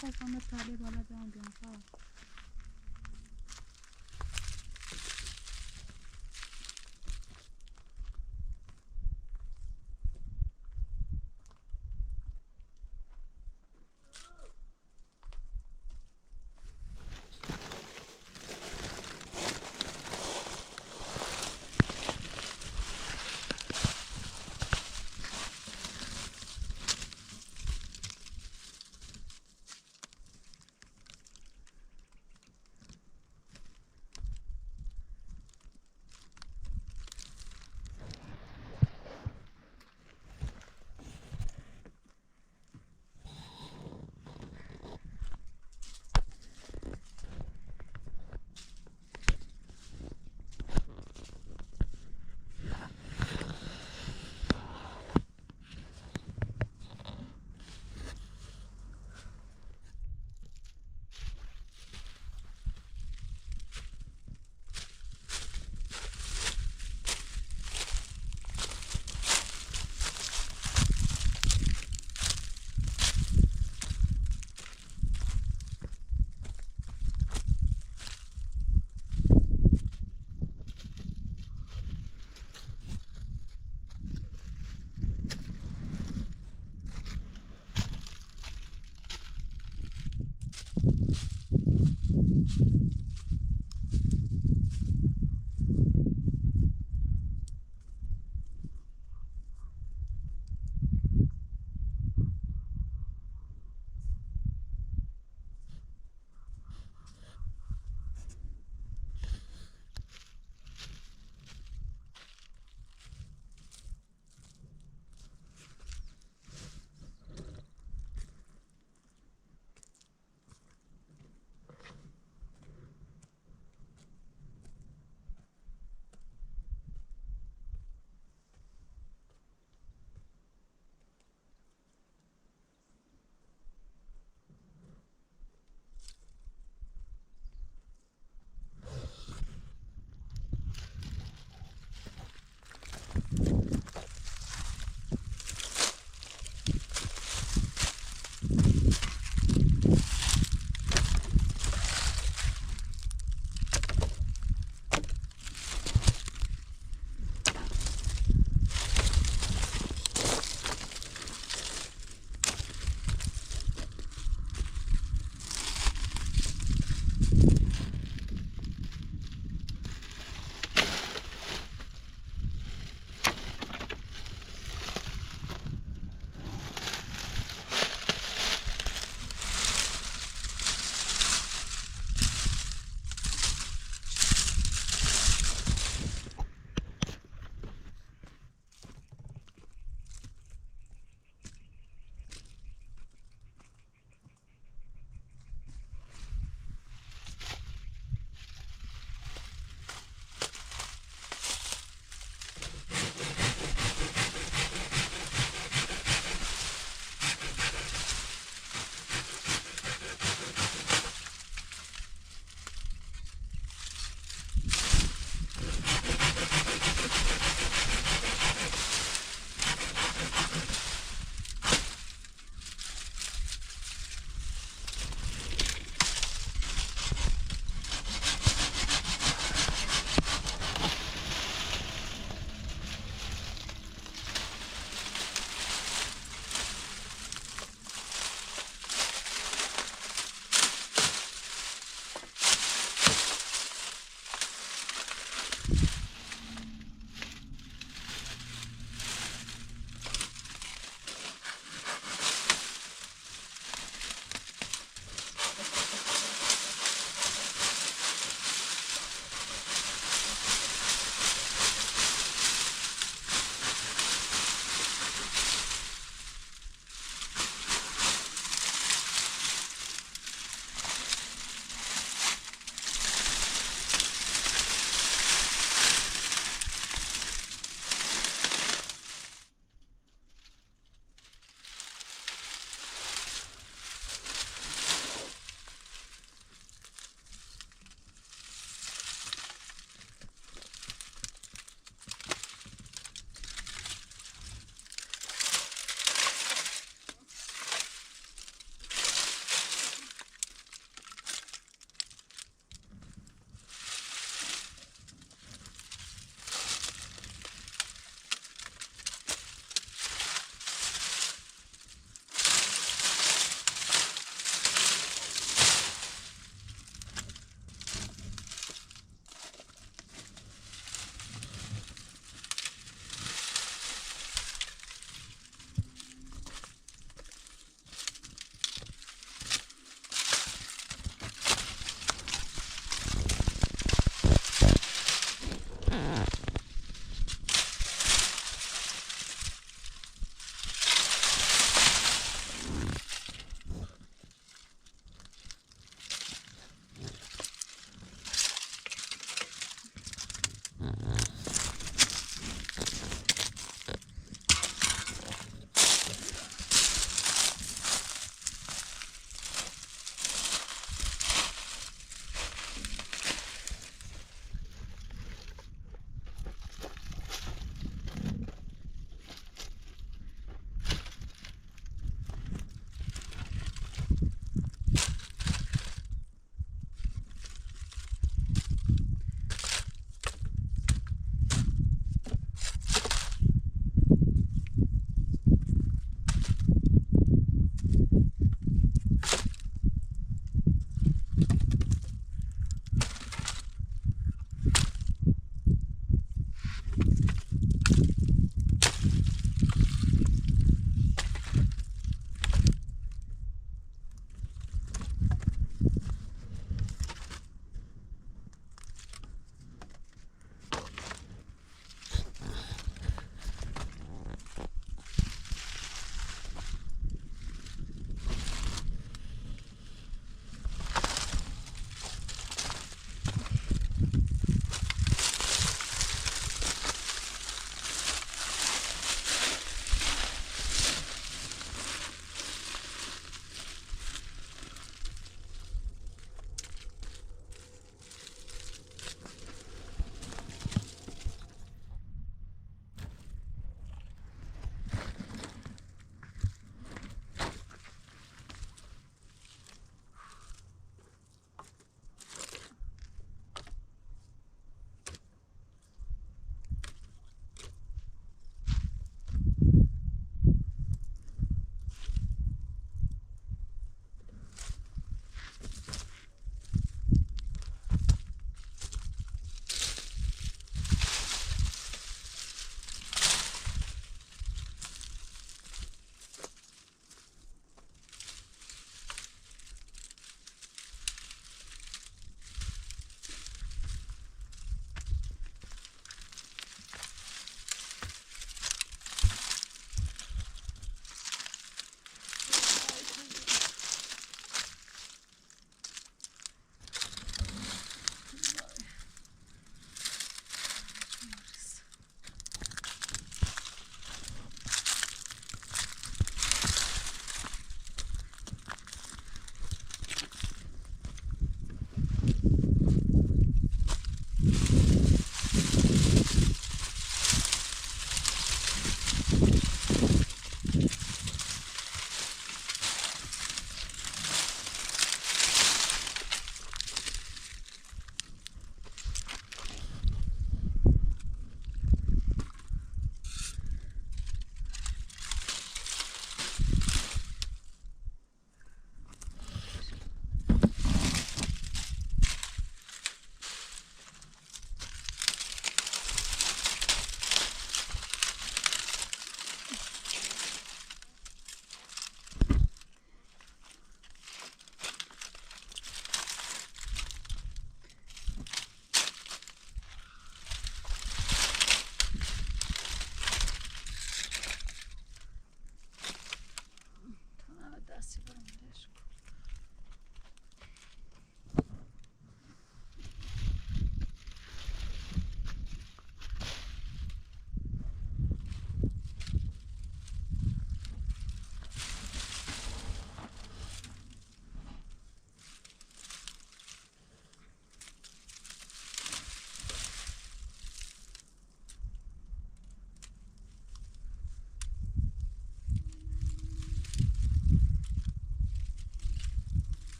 خواستم تالی بالا بیام بیام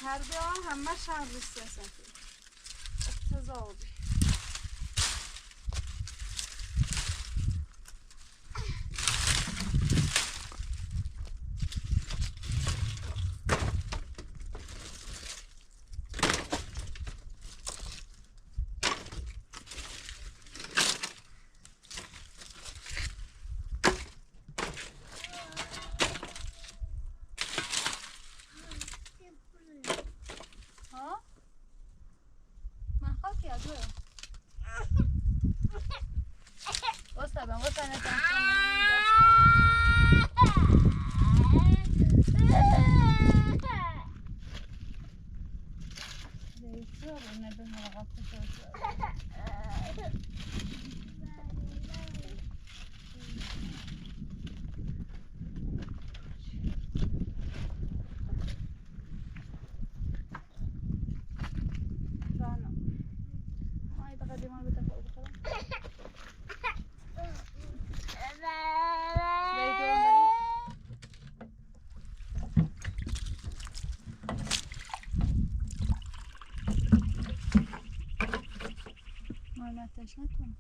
کرده همه شهر بسته هستن اقتضابی مالتش نکن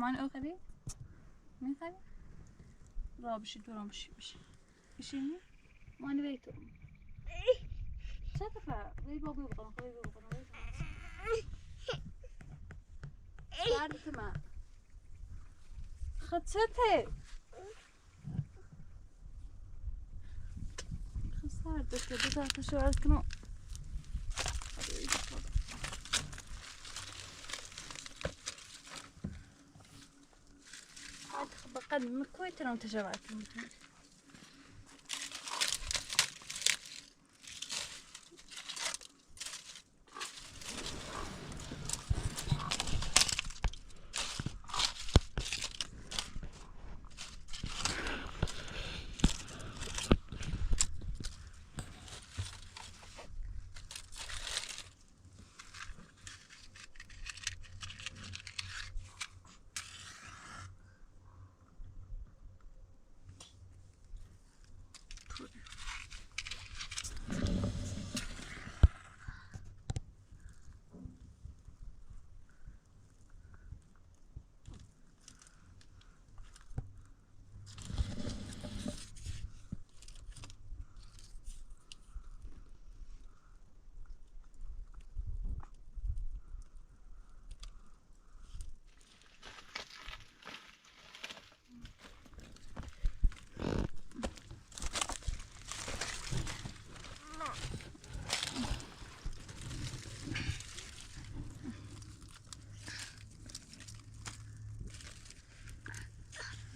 مامان آخری میخوای را بشی تو را بشی بشینی مامان وی تو چه دفعه وی بابی بقرن سرد من خد چته خد سرد که دو تا شوهر کنم بقد مكوي ترى متجاوزات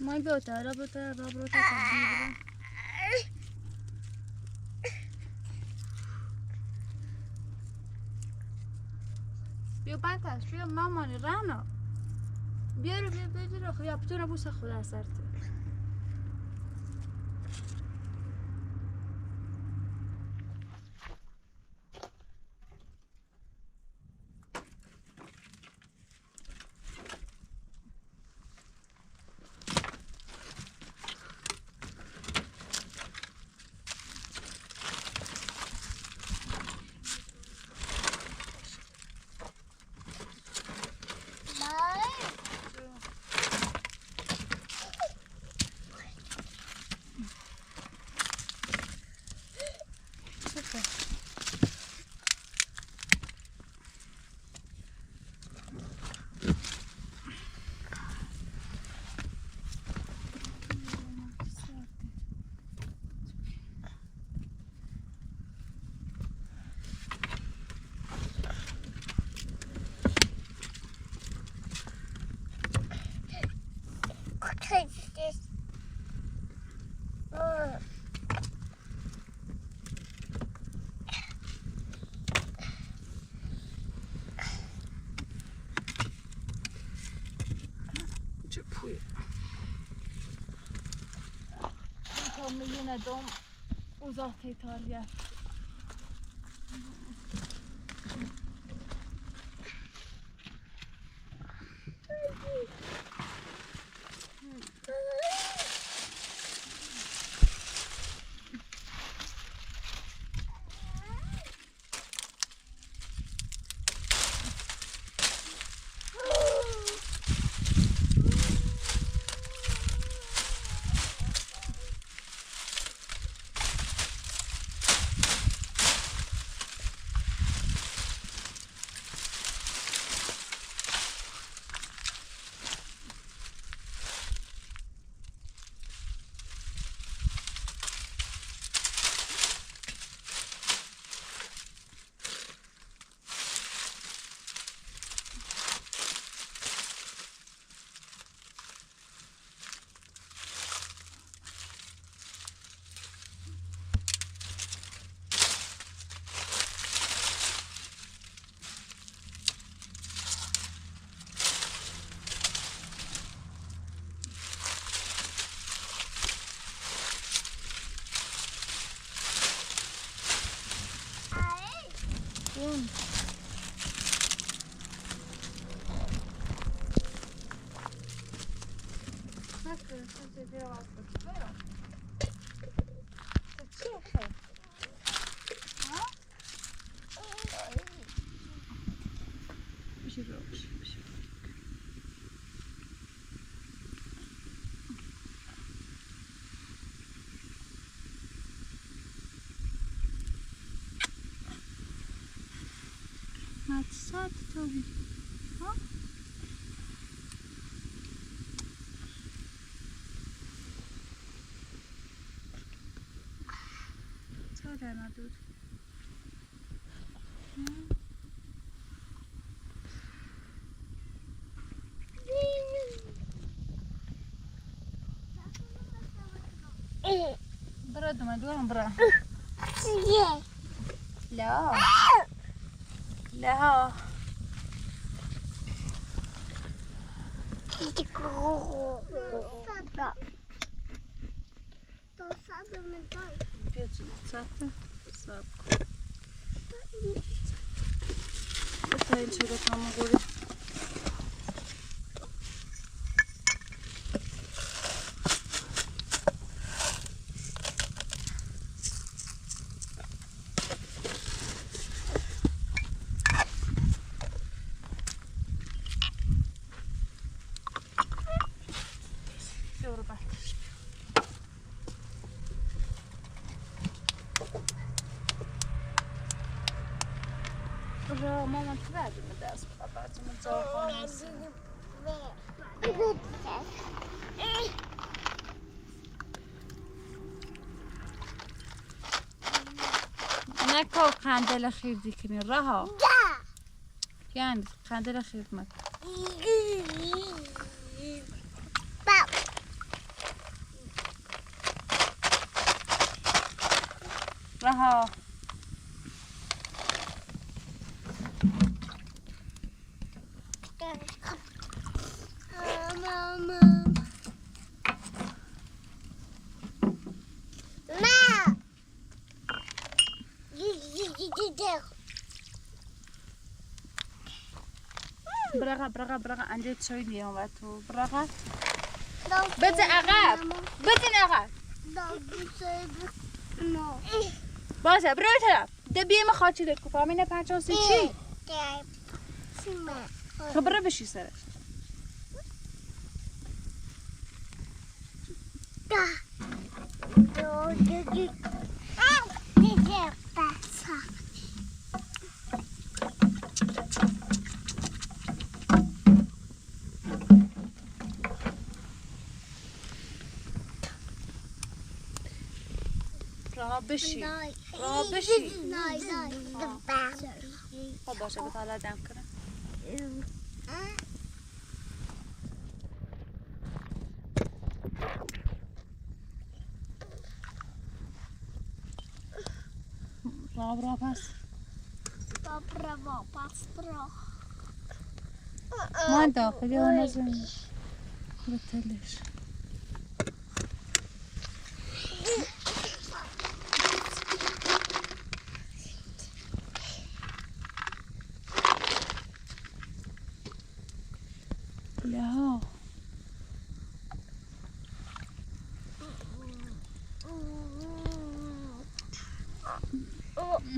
ما بيوتا رابطة تبديل بيو بانتاش بيو ماماني رانا بيرو بيجرو خيا بتونا بوسا خدا سرت میلیون دوم وزارت ایتالیا راحت تو بی ها تا در ندود برا دوم برا لا لا را مامان تو بعد من دست بابا تو من زاخانه نکو قندل خیر دیکنی رها یعنی قندل خیر مک رها برقا انجا چای دیام و تو برقا بده عقب بدین عقب باشه برو طرف ده بیم خواهی ده کفا همینه پنچانسی چی؟ خب برو بشی سرش راه بشی خب باشه بطاله دم کنم راه پس من داخلی ها نزنی بطلش لا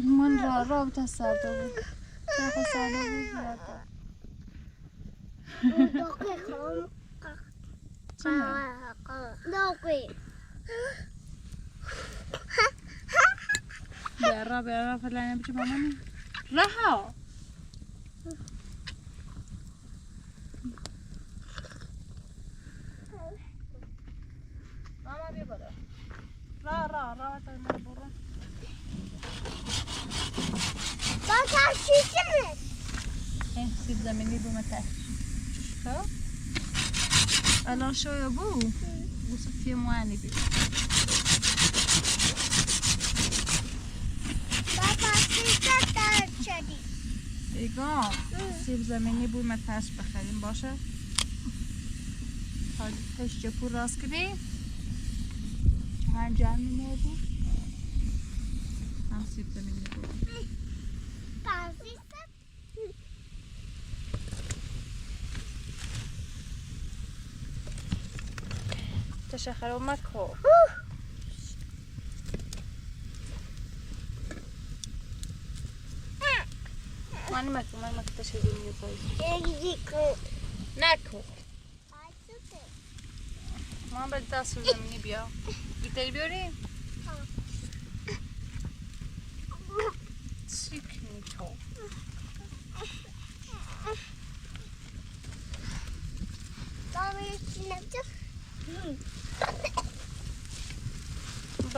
من راه بتصل دو بود ساله بود بیارا فلانه بچه مامانی رها ماما بیا برو راه تا من برو بازم شیشه سیب زمینی بومه تش خب الان شویا بو صفیه موانی بید بابا شیشه دار شدی ایگان سیب زمینی بومه تش بخریم باشه تا تش جپور راست کنیم هنجر میمونه بود هم سیب زمینی بود تشخر مکو من مکو تشخر میو نکو ما باید دست رو زمینی بیا بیتری بیاریم چی کنی تو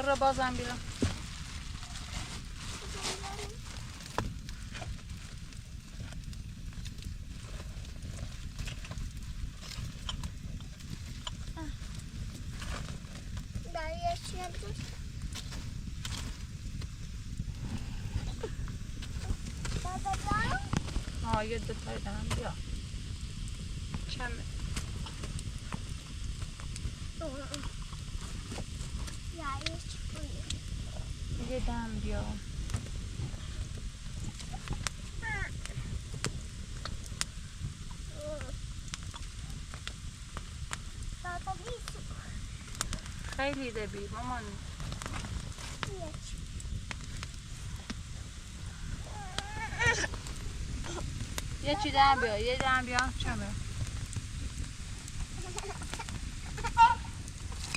را بازم بیرم. یه دوتای دارم بیا چمه یه دم بیا خیلی دبی مامان یه چی دم بیا یه دم بیا چمه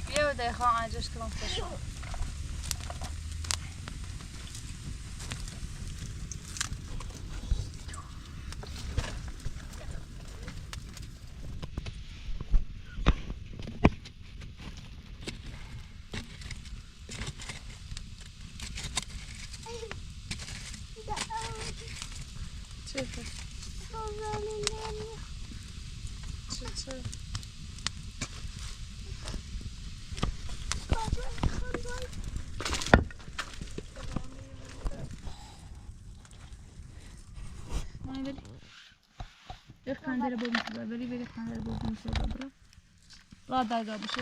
بیا بده خواه انجاش کنم فشو چه خندر بود میشه بری خندر بود میشه برو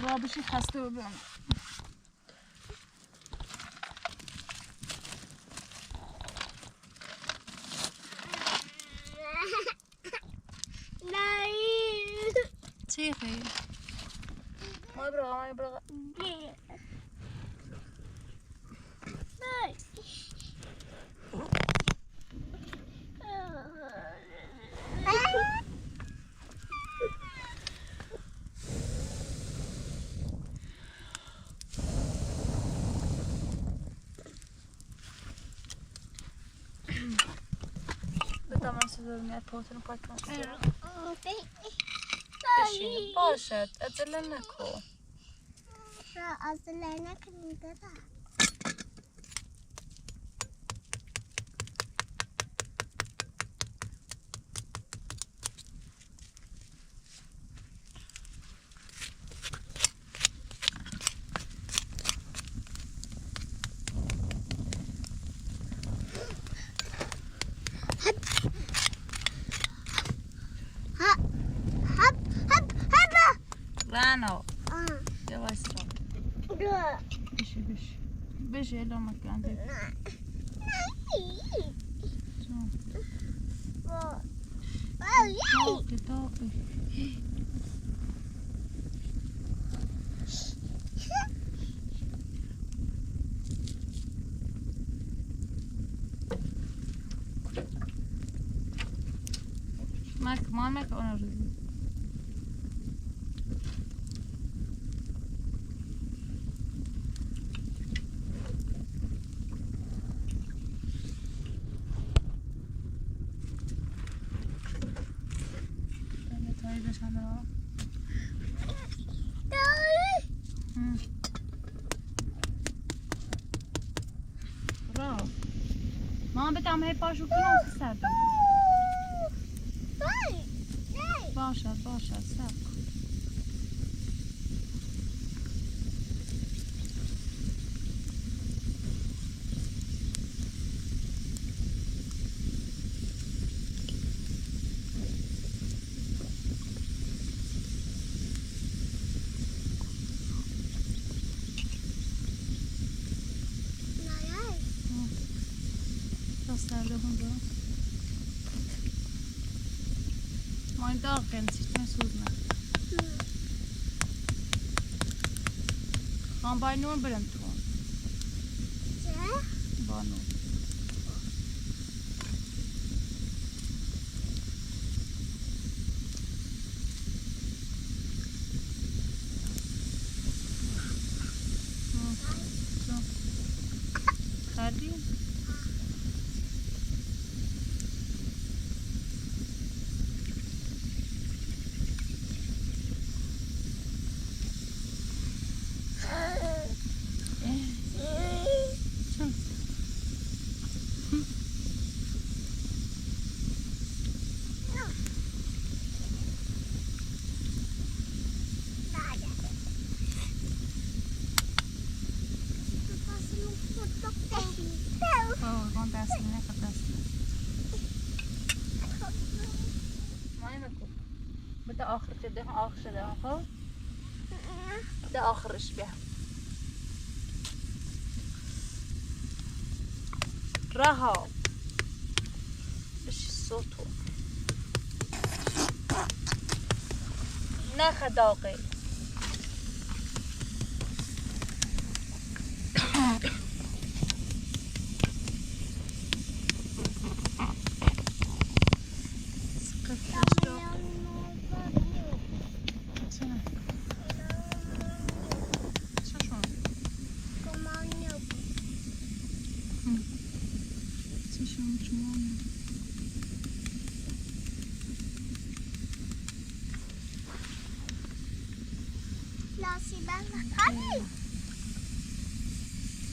را بشی خسته و بیام چی خیلی ما برو من صدا میاد پاتون پاک کن بشین باشد عجله نکن عجله نکنید دادا رانو یواش را بشی الا مکان دی تاقی مک اون روزی مامان بتام هی پاشو کنم سرد باشد سرد سرده بونده ما این داغ کنید سیچمه سوز نه خواهم بای نون برم تو با نون خردی؟ کن دست نکن دست ماهی نکن بده آخر شده آخر شده خب ده آخرش بیا رها بشی صوتو نه خداقی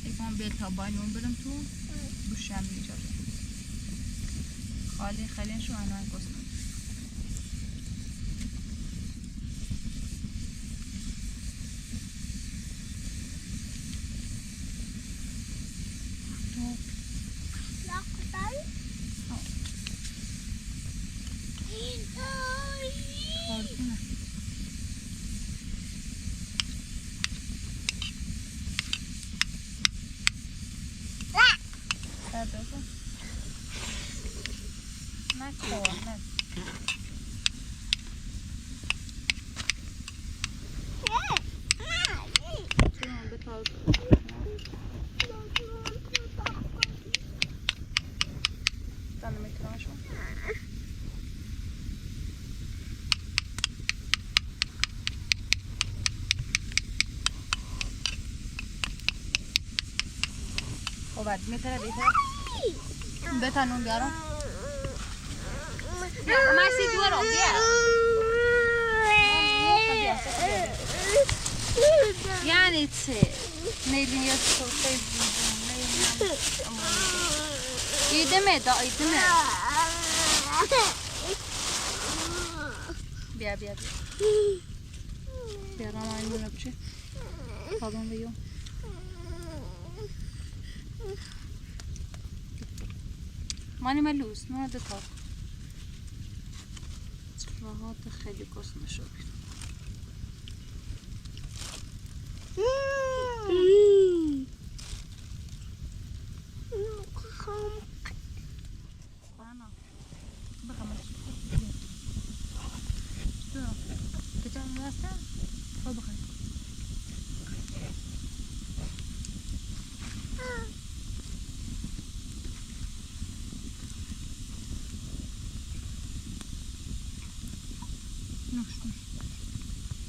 یکم بیل تا باینون برم تو بوشم اینجا خالی خالی شو انا گست بعد میتره بتانون بیارم ماسی دورم بیا یعنی چه نیلیه سوسه ایدمه دا ایدمه بیا بیا بیا رامانی رو بچه خواهدون بیو مانی ملوس نه دکار راحت خیلی گسنه شد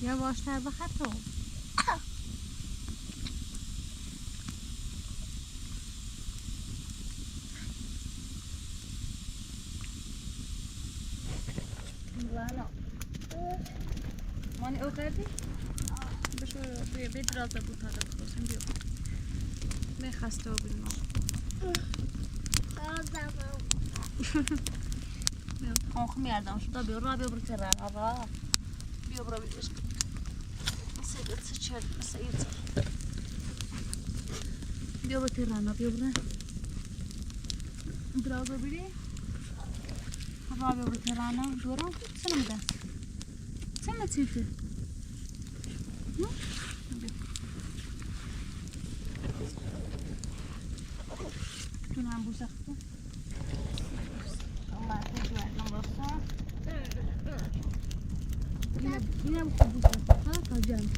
یواشتر بخط تو لالا مانی او کردی؟ بشو بید رازه بود هاده بخواسم بیو می خسته و بیلما خانخ میردم شده بیو را بیو برکه را بیو برا بیوش سيدت سيد سيد بيو بتيرانا بيو برا درازو بيدي بيو بتيرانا دورا سلام ده سلام تيجي شنو عم بوسخته الله يحفظه نمبر 4 هنا بخبوزة هذا جانب